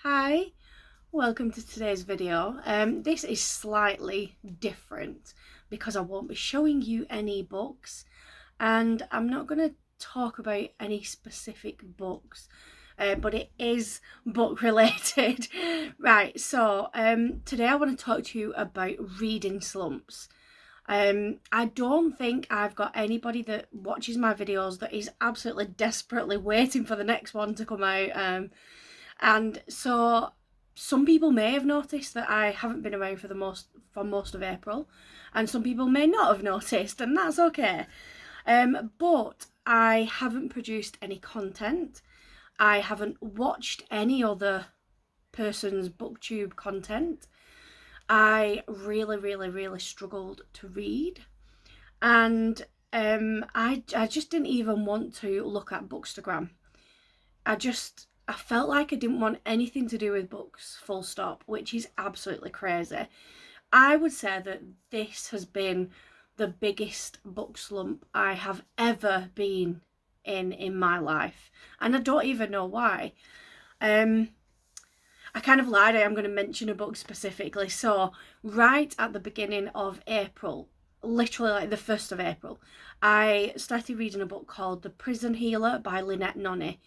Hi, welcome to today's video. This is slightly different because I won't be showing you any books and I'm not going to talk about any specific books, but it is book related. Right, so today I want to talk to you about reading slumps. I don't think I've got anybody that watches my videos that is absolutely desperately waiting for the next one to come out. And so some people may have noticed that I haven't been around for most of April, and some people may not have noticed, and that's okay. But I haven't produced any content. I haven't watched any other person's BookTube content. I really struggled to read, and I just didn't even want to look at Bookstagram. I felt like I didn't want anything to do with books, full stop, which is absolutely crazy. I would say that this has been the biggest book slump I have ever been in my life, and I don't even know why. I kind of lied. I am going to mention a book specifically. So right at the beginning of April, literally like the 1st of April, I started reading a book called The Prison Healer by Lynette Noni.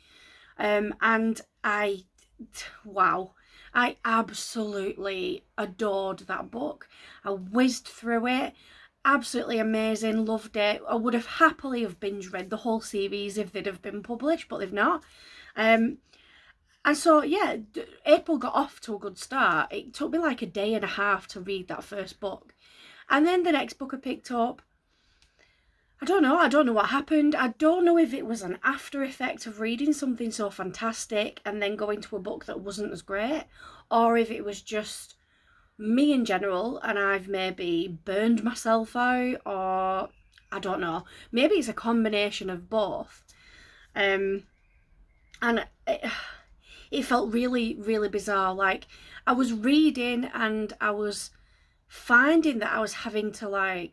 And wow, I absolutely adored that book. I whizzed through it, absolutely amazing, loved it. I would have happily have binge read the whole series if they'd have been published, but they've not. And so yeah, April got off to a good start. It took me like a day and a half to read that first book, and then the next book I picked up, I don't know what happened. I don't know if it was an after effect of reading something so fantastic and then going to a book that wasn't as great, or if it was just me in general and I've maybe burned myself out, or I don't know. Maybe it's a combination of both. And it felt really bizarre. Like, I was reading and I was finding that I was having to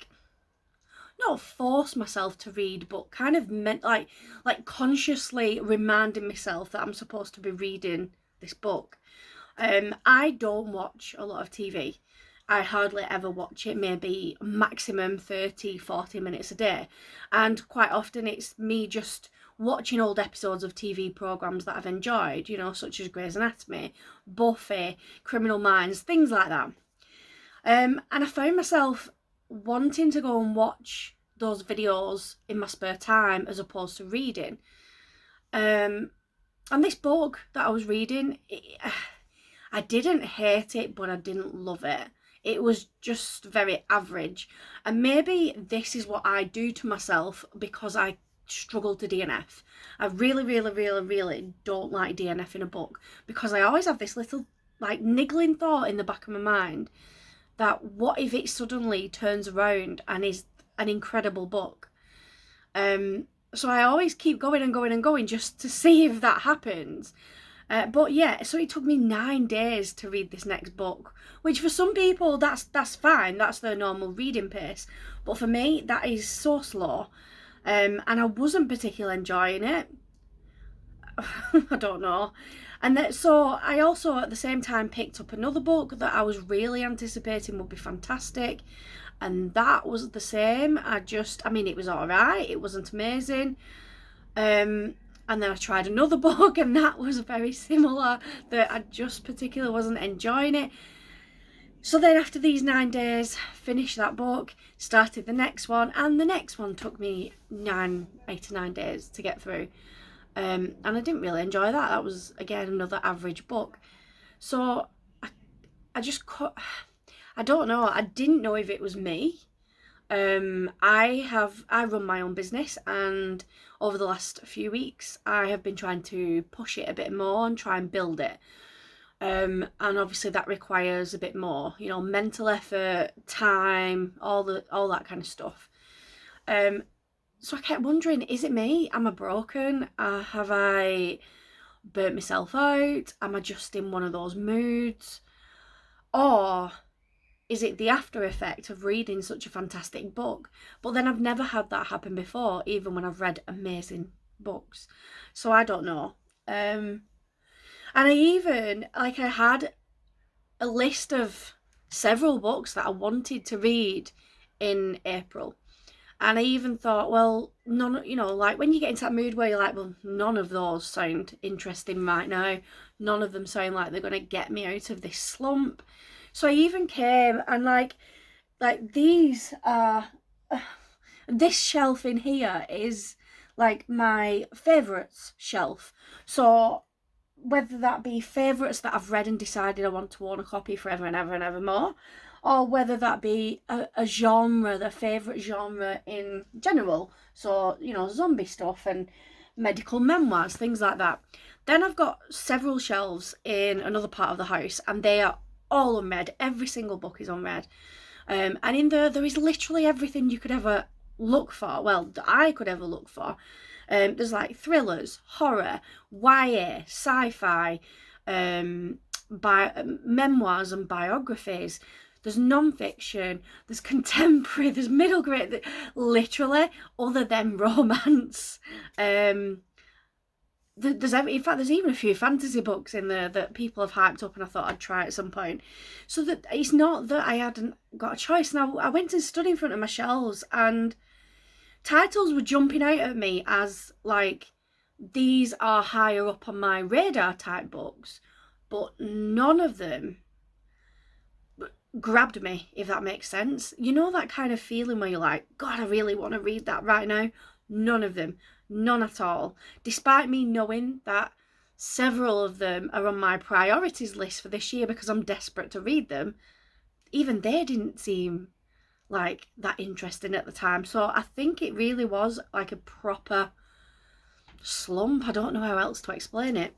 not force myself to read, but kind of meant like consciously reminding myself that I'm supposed to be reading this book. I don't watch a lot of TV. I hardly ever watch it, maybe maximum 30-40 minutes a day, and quite often it's me just watching old episodes of TV programmes that I've enjoyed, such as Grey's Anatomy, Buffy, Criminal Minds, things like that. And I found myself wanting to go and watch those videos in my spare time as opposed to reading. And this book that I was reading, I didn't hate it, but I didn't love it. It was just very average. And maybe this is what I do to myself because I struggle to DNF. I really don't like DNF in a book, because I always have this little niggling thought in the back of my mind that what if it suddenly turns around and is an incredible book. So I always keep going and going just to see if that happens. But yeah, so it took me 9 days to read this next book, which for some people that's fine, that's their normal reading pace. But for me, that is so slow, and I wasn't particularly enjoying it. I don't know. And so I also at the same time picked up another book that I was really anticipating would be fantastic, and that was the same. It was alright, it wasn't amazing. And then I tried another book and that was very similar, that I just particularly wasn't enjoying it. So then after these 9 days, finished that book, started the next one, and the next one took me 8 or 9 days to get through. And I didn't really enjoy that. That was, again, another average book. So I don't know. I didn't know if it was me. I run my own business, and over the last few weeks, I have been trying to push it a bit more and try and build it. And obviously that requires a bit more, mental effort, time, all that kind of stuff. So I kept wondering, is it me? Am I broken? Have I burnt myself out? Am I just in one of those moods? Or is it the after effect of reading such a fantastic book? But then I've never had that happen before, even when I've read amazing books. So I don't know. And And I even, like, I had a list of several books that I wanted to read in April. And I even thought, well, none, you know, like when you get into that mood where you're like, well, none of those sound interesting right now. None of them sound like they're going to get me out of this slump. So I even came and like these are, this shelf in here is like my favourites shelf. So whether that be favourites that I've read and decided I want to own a copy forever and ever and ever more, or whether that be a genre, the favourite genre in general. So, you know, zombie stuff and medical memoirs, things like that. Then I've got several shelves in another part of the house, and they are all unread. Every single book is unread. And in there is literally everything you could ever look for. Well, that I could ever look for. There's like thrillers, horror, YA, sci-fi, memoirs and biographies. There's non-fiction, there's contemporary, there's middle grade, literally, other than romance. In fact, there's even a few fantasy books in there that people have hyped up and I thought I'd try at some point. So that it's not that I hadn't got a choice. Now, I went and stood in front of my shelves and titles were jumping out at me as like, these are higher up on my radar type books, but none of them grabbed me, if that makes sense. You know that kind of feeling where you're like, God, I really want to read that right now. None of them, none at all. Despite me knowing that several of them are on my priorities list for this year because I'm desperate to read them, even they didn't seem like that interesting at the time. So I think it really was like a proper slump. I don't know how else to explain it.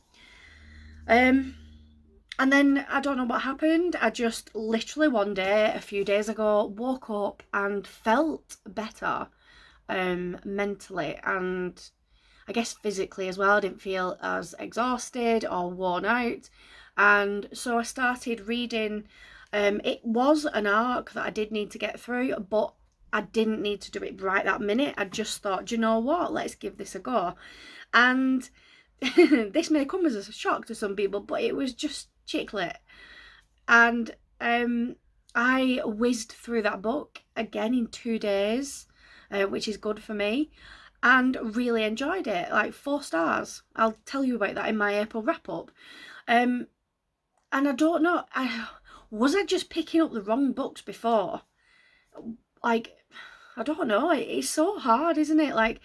And then I don't know what happened. I just literally one day, a few days ago, woke up and felt better, mentally and I guess physically as well. I didn't feel as exhausted or worn out. And so I started reading. It was an arc that I did need to get through, but I didn't need to do it right that minute. I just thought, do you know what? Let's give this a go. And this may come as a shock to some people, but it was just chick lit. And I whizzed through that book again in 2 days, which is good for me, and really enjoyed it. Like 4 stars. I'll tell you about that in my April wrap up. And I don't know, was I just picking up the wrong books before? Like, I don't know. It's so hard, isn't it? Like,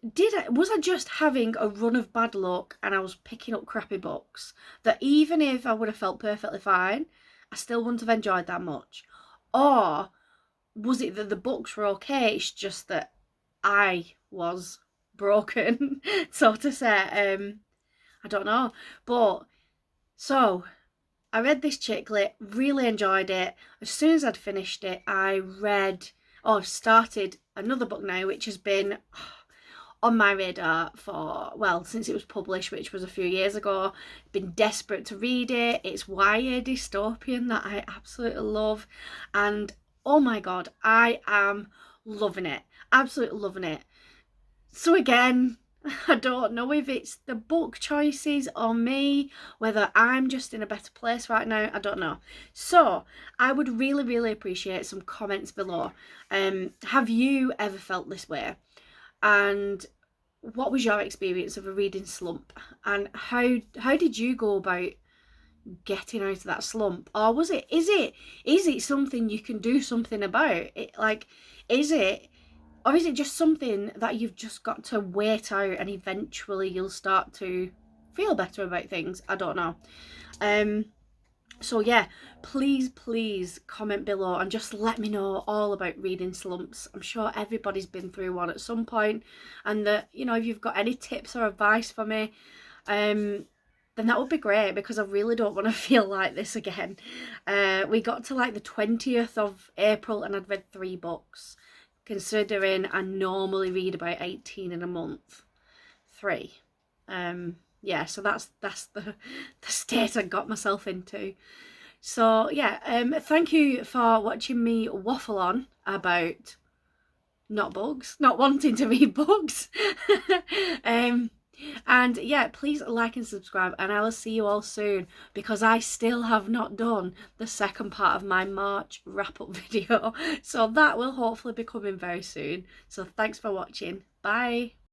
was I just having a run of bad luck and I was picking up crappy books that even if I would have felt perfectly fine, I still wouldn't have enjoyed that much? Or was it that the books were okay, it's just that I was broken, so to say? I don't know. But so I read this chick lit, really enjoyed it. As soon as I'd finished it, I've started another book now, which has been on my radar for, well, since it was published, which was a few years ago. Been desperate to read it. It's YA dystopian that I absolutely love. And oh my God, I am loving it. Absolutely loving it. So again, I don't know if it's the book choices or me, whether I'm just in a better place right now, I don't know. So I would really, really appreciate some comments below. Have you ever felt this way? And what was your experience of a reading slump? And how did you go about getting out of that slump? Or is it something you can do something about? Is it just something that you've just got to wait out and eventually you'll start to feel better about things? I don't know. So yeah, please comment below and just let me know all about reading slumps. I'm sure everybody's been through one at some point, and that, you know, if you've got any tips or advice for me, then that would be great, because I really don't want to feel like this again. We got to like the 20th of April and I'd read 3 books, considering I normally read about 18 in a month. 3. Yeah, so that's the state I got myself into. So yeah, thank you for watching me waffle on about not wanting to read books. And yeah, please like and subscribe, and I will see you all soon, because I still have not done the second part of my March wrap-up video. So that will hopefully be coming very soon. So thanks for watching. Bye.